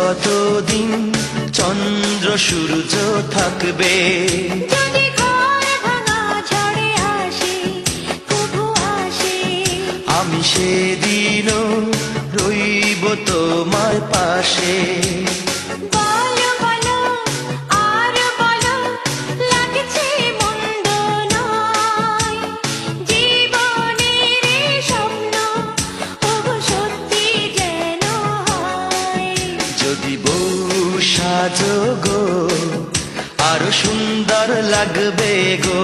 কতদিন চন্দ্র সূর্য থাকবে। যদি ঘর ভাঙা ঝড়ে আসে, কভু আসে, আমি সেদিনও রইব তোমার পাশে। বলো বলো আর বলো, লাগছে মন্দ নয়, জীবনের এই স্বপ্ন ওগো সত্যি যেন হয়। যদি বউ সাজো গো, আরো সুন্দর লাগবে গো।